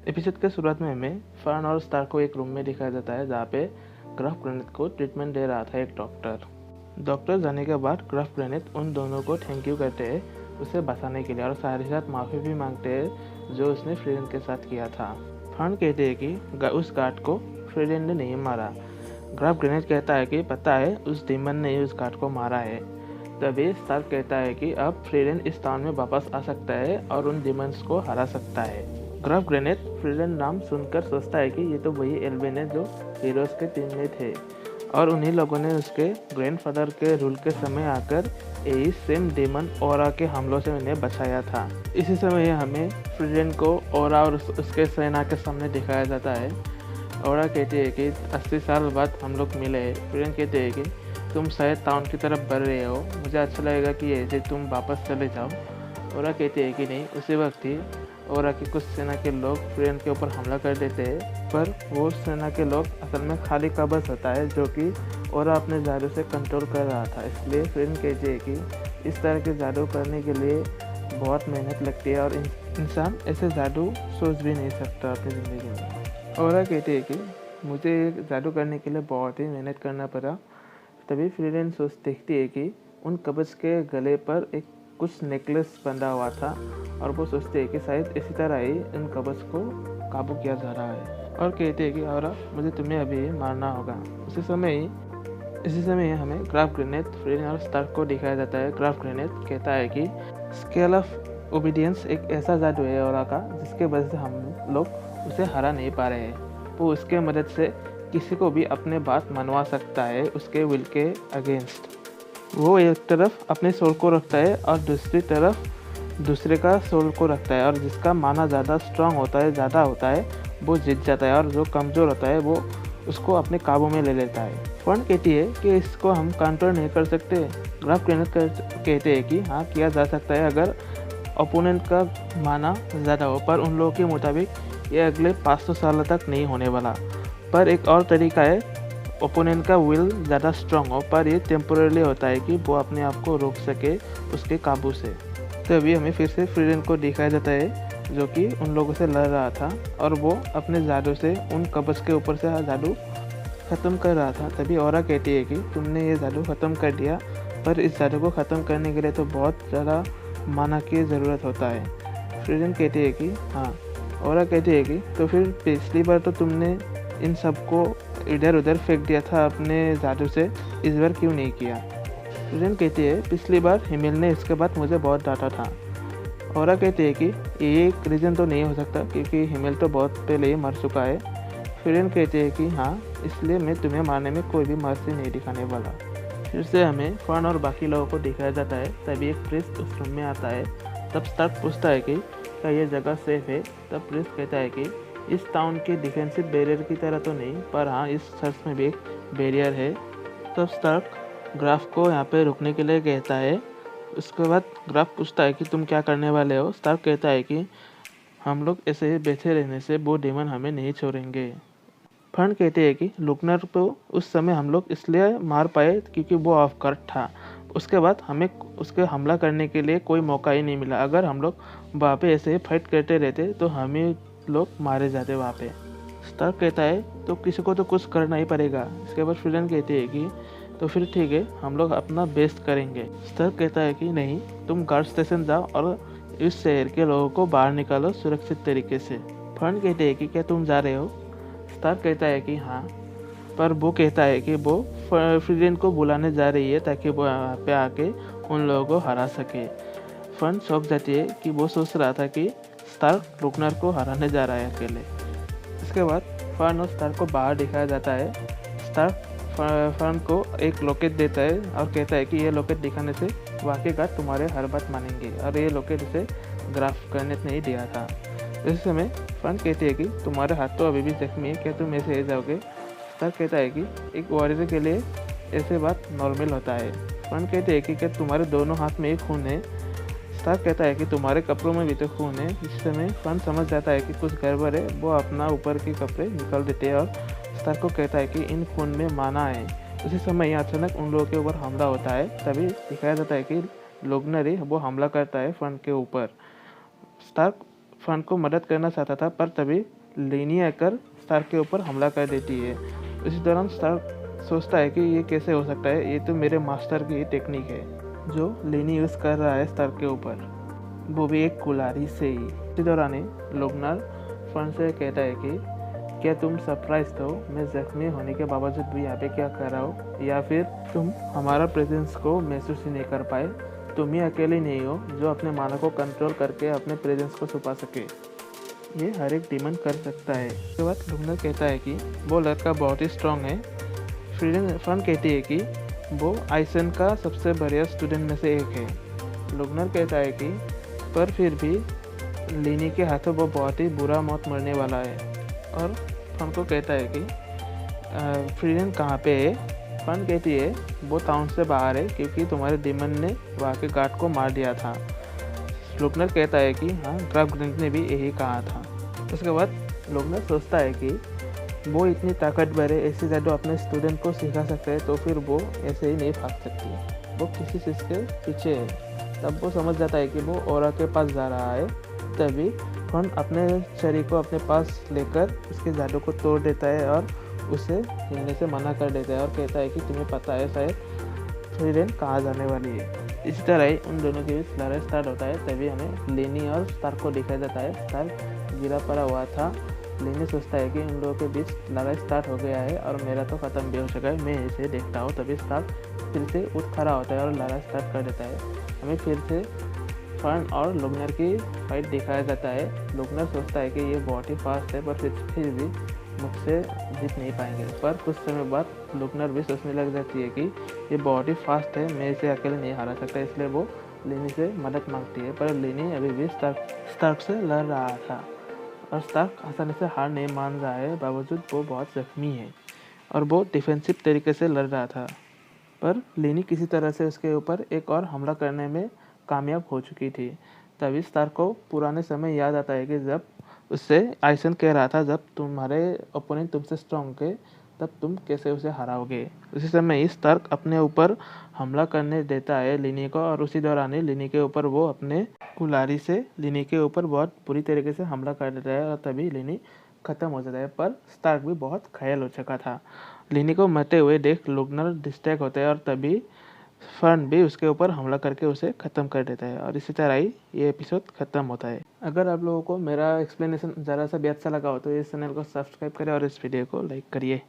Episode के शुरुआत में हमें फर्न और स्टार को एक रूम में दिखाया जाता है जहाँ पे ग्राफ ग्रेनेट को ट्रीटमेंट दे रहा था एक डॉक्टर जाने के बाद ग्राफ ग्रेनेट उन दोनों को थैंक यू कहते हैं उसे बचाने के लिए और साथ ही साथ माफ़ी भी मांगते हैं जो उसने फ्रीडन के साथ किया था। फर्न कहते हैं कि उस गार्ड को फ्रीडन ने नहीं मारा। ग्राफ ग्रेनेट कहता है कि पता है उस डीमन ने ही उस गार्ड को मारा है। तभी स्टार कहता है कि अब फ्रीडन इस टाउन में वापस आ सकता है और उन डीमंस को हरा सकता है। ग्राफ ग्रेनेट फ्रीडन नाम सुनकर सोचता है कि ये तो वही एल्विन है जो हीरोज के टीम में थे और उन्हीं लोगों ने उसके ग्रैंडफादर के रूल के समय आकर यही सेम डेमन ओरा के हमलों से उन्हें बचाया था। इसी समय हमें फ्रीडन को ओरा और उसके सेना के सामने दिखाया जाता है। ओरा कहती है कि 80 साल बाद हम लोग मिले हैं। फ्रीडन कहते हैं कि तुम शायद टाउन की तरफ बढ़ रहे हो, मुझे अच्छा लगेगा कि ऐसे तुम वापस चले जाओ। ओरा कहते हैं कि नहीं। उसी वक्त ही ओरा के कुछ सेना के लोग फ्रीडन के ऊपर हमला कर देते हैं, पर वो सेना के लोग असल में खाली कब्ज होता है जो कि ओरा अपने जादू से कंट्रोल कर रहा था। इसलिए फ्रीडन कहते हैं कि इस तरह के जादू करने के लिए बहुत मेहनत लगती है और इंसान ऐसे जादू सोच भी नहीं सकता अपनी ज़िंदगी में। ओरा कहते हैं कि मुझे जादू करने के लिए बहुत ही मेहनत करना पड़ा। तभी फ्रीडन देखती है कि उन कब्ज के गले पर एक कुछ नेकलेस बंधा हुआ था और वो सोचते हैं कि शायद इसी तरह ही इन कब्ज को काबू किया जा रहा है और कहते हैं कि और मुझे तुम्हें अभी मारना होगा। इसी समय ही हमें ग्राफ ग्रेनेट फ्रीडन और स्टार्क को दिखाया जाता है। ग्राफ ग्रेनेट कहता है कि स्केल ऑफ ओबीडियंस एक ऐसा जादू है ओरा का जिसके वजह से हम लोग उसे हरा नहीं पा रहे हैं। वो उसके मदद से किसी को भी अपने बात मनवा सकता है उसके विल के अगेंस्ट। वो एक तरफ अपने सोल को रखता है और दूसरी तरफ दूसरे का सोल को रखता है और जिसका माना ज़्यादा स्ट्रांग होता है, ज़्यादा होता है, वो जीत जाता है और जो कमज़ोर होता है वो उसको अपने काबू में ले लेता है। फर्न कहती है कि इसको हम कंट्रोल नहीं कर सकते। ग्राफ ग्रेनेट कहते हैं कि हाँ किया जा सकता है अगर ओपोनेंट का माना ज़्यादा हो, पर उन लोगों के मुताबिक ये अगले 500 साल तक नहीं होने वाला। पर एक और तरीका है, ओपोनेंट का विल ज़्यादा स्ट्रांग हो, पर ये टेम्पोरली होता है कि वो अपने आप को रोक सके उसके काबू से। तभी हमें फिर से फ्रीडन को दिखाया जाता है जो कि उन लोगों से लड़ रहा था और वो अपने जादू से उन कब्ज के ऊपर से जादू ख़त्म कर रहा था। तभी ओरा कहती है कि तुमने ये जादू ख़त्म कर दिया, पर इस जादू को ख़त्म करने के लिए तो बहुत ज़्यादा माना की ज़रूरत होता है। फ्रीडन कहती है कि हाँ। ओरा कहती है कि तो फिर पिछली बार तो तुमने इन सबको इधर उधर फेंक दिया था अपने जादू से, इस बार क्यों नहीं किया? फ्रीडन कहती है पिछली बार हिमेल ने इसके बाद मुझे बहुत डांटा था। ओरा कहती है कि ये एक रीज़न तो नहीं हो सकता क्योंकि हिमेल तो बहुत पहले ही मर चुका है। फ्रीडन कहती है कि हाँ, इसलिए मैं तुम्हें मारने में कोई भी मर्जी नहीं दिखाने वाला। फिर से हमें फर्न और बाकी लोगों को दिखाया जाता है। तभी एक प्रिस्ट उस रूम में आता है। तब स्टार्क पूछता है कि क्या ये जगह सेफ है? तब प्रिस्ट कहता है कि इस टाउन के डिफेंसिव बैरियर की तरह तो नहीं, पर हाँ इस चर्च में भी एक बैरियर है। तब स्टार्क ग्राफ को यहाँ पे रुकने के लिए कहता है। उसके बाद ग्राफ पूछता है कि तुम क्या करने वाले हो? स्टार्क कहता है कि हम लोग ऐसे ही बैठे रहने से वो डेमन हमें नहीं छोड़ेंगे। फर्न कहते हैं कि लुकनर को उस समय हम लोग इसलिए मार पाए क्योंकि वो ऑफ गार्ड था। उसके बाद हमें उसके हमला करने के लिए कोई मौका ही नहीं मिला। अगर हम लोग वहाँ पे ऐसे ही फाइट करते रहते तो हमें लोग मारे जाते वहाँ पे। स्टार्क कहता है तो किसी को तो कुछ करना ही पड़ेगा। इसके बाद फ्रीडन कहती है कि तो फिर ठीक है, हम लोग अपना बेस्ट करेंगे। स्टार्क कहता है कि नहीं, तुम गार्ड स्टेशन जाओ और इस शहर के लोगों को बाहर निकालो सुरक्षित तरीके से। फर्न कहते हैं कि क्या तुम जा रहे हो? स्टार्क कहता है कि हाँ, पर वो कहता है कि वो फ्रीडन को बुलाने जा रही है ताकि वो यहाँ पे आके उन लोगों को हरा सके। फर्न चौंक जाती है कि वो सोच रहा था कि स्टार्क लुकनर को हराने जा रहा है अकेले। इसके बाद फर्न और स्टार्क को बाहर दिखाया जाता है। स्टार्क फर्न को एक लॉकेट देता है और कहता है कि ये लॉकेट दिखाने से वाकई का तुम्हारे हर बात मानेंगे और ये लॉकेट उसे ग्राफ ग्रेनेट ने ही दिया था। इस समय फर्न कहती है कि तुम्हारे हाथ तो अभी भी जख्मी है, क्या तुम ऐसे ही जाओगे? स्टार्क कहता है कि एक वॉरियर के लिए ऐसे बात नॉर्मल होता है। फर्न कहते हैं कि क्या तुम्हारे दोनों हाथ में एक खून है? स्टार्क कहता है कि तुम्हारे कपड़ों में भी तो खून है। इस समय फर्न समझ जाता है कि कुछ गड़बड़ है। वो अपना ऊपर के कपड़े निकाल देते हैं और स्टार्क को कहता है कि इन खून में माना है। उसी समय अचानक उन लोगों के ऊपर हमला होता है। तभी दिखाया जाता है कि लुकनर ही वो हमला करता है फर्न के ऊपर। स्टार्क फन को मदद करना चाहता था, पर तभी लेनी आकर स्टार्क के ऊपर हमला कर देती है। इसी दौरान स्टार्क सोचता है कि ये कैसे हो सकता है, ये तो मेरे मास्टर की टेक्निक है जो लेनी यूज़ कर रहा है स्टार्क के ऊपर, वो भी एक कुल्हाड़ी से ही। इसी दौरान ही लोगनर फन से कहता है कि क्या तुम सरप्राइज हो मैं जख्मी होने के बावजूद भी यहाँ पे क्या कर रहा हो, या फिर तुम हमारा प्रेजेंस को महसूस ही नहीं कर पाए। तुम ही अकेले नहीं हो जो अपने माना को कंट्रोल करके अपने प्रेजेंस को छुपा सके, ये हर एक डीमन कर सकता है। उसके बाद लुगनर कहता है कि वो लड़का बहुत ही स्ट्रांग है। फ्रीडन फन कहती है कि वो आइसन का सबसे बढ़िया स्टूडेंट में से एक है। लुगनर कहता है कि पर फिर भी लीनी के हाथों वो बहुत ही बुरा मौत मरने वाला है। और फन को कहता है कि फ्रीडन कहाँ पे है। फन कहती है वो टाउन से बाहर है क्योंकि तुम्हारे डीमन ने वहाँ के गार्ड को मार दिया था। लुगनर कहता है कि हाँ, ग्राफ ग्रेनेट ने भी यही कहा था। उसके बाद लुगनर सोचता है कि वो इतनी ताकतवर है, ऐसी जादू अपने स्टूडेंट को सिखा सकता है, तो फिर वो ऐसे ही नहीं भाग सकती, वो किसी चीज़ के पीछे है। तब वो समझ जाता है कि वो औरा के पास जा रहा है। तभी फन अपने शरीर को अपने पास लेकर उसके जादू को तोड़ देता है और उसे हिलने से मना कर देता है और कहता है कि तुम्हें पता है शायद फ्रीडन कहाँ जाने वाली है। इसी तरह ही उन दोनों के बीच लड़ाई स्टार्ट होता है। तभी हमें लेनी और स्टार्क को दिखाया जाता है। स्टार्क गिरा पड़ा हुआ था। लेनी सोचता है कि उन लोगों के बीच लड़ाई स्टार्ट हो गया है और मेरा तो ख़त्म भी हो चुका है, मैं इसे देखता हूँ। तभी स्टार्क फिर से उठ खड़ा होता है और लड़ाई स्टार्ट कर देता है। हमें फिर से फन और लुगनर की फाइट दिखाया जाता है। लुगनर सोचता है कि ये बहुत ही फास्ट है, पर फिर भी मुझसे जीत नहीं पाएंगे। पर कुछ समय बाद लुगनर भी सोचने लग जाती है कि ये बहुत ही फास्ट है, मैं इसे अकेले नहीं हरा सकता, इसलिए वो लेनी से मदद मांगती है। पर लेनी अभी भी स्टार्क से लड़ रहा था और स्टार्क आसानी से हार नहीं मान रहा है, बावजूद वो बहुत जख्मी है और वो डिफेंसिव तरीके से लड़ रहा था। पर लेनी किसी तरह से उसके ऊपर एक और हमला करने में कामयाब हो चुकी थी। तभी स्टार्क को पुराने समय याद आता है कि जब उससे आइसन कह रहा था जब तुम्हारे ओपोनेंट तुमसे स्ट्रांग है तब तुम कैसे उसे हराओगे। उसी समय ही स्टार्क अपने ऊपर हमला करने देता है लिनी को, और उसी दौरान ही लिनी के ऊपर वो अपने कुल्हाड़ी से लिनी के ऊपर बहुत बुरी तरीके से हमला कर देता है और तभी लिनी खत्म हो जाता है। पर स्टार्क भी बहुत घायल हो चुका था। लिनी को मरते हुए देख लुगनर डिस्ट्रैक्ट होता है और तभी फन भी उसके ऊपर हमला करके उसे ख़त्म कर देता है और इसी तरह ही ये एपिसोड ख़त्म होता है। अगर आप लोगों को मेरा एक्सप्लेनेशन ज़रा सा भी अच्छा लगा हो तो इस चैनल को सब्सक्राइब करें और इस वीडियो को लाइक करिए।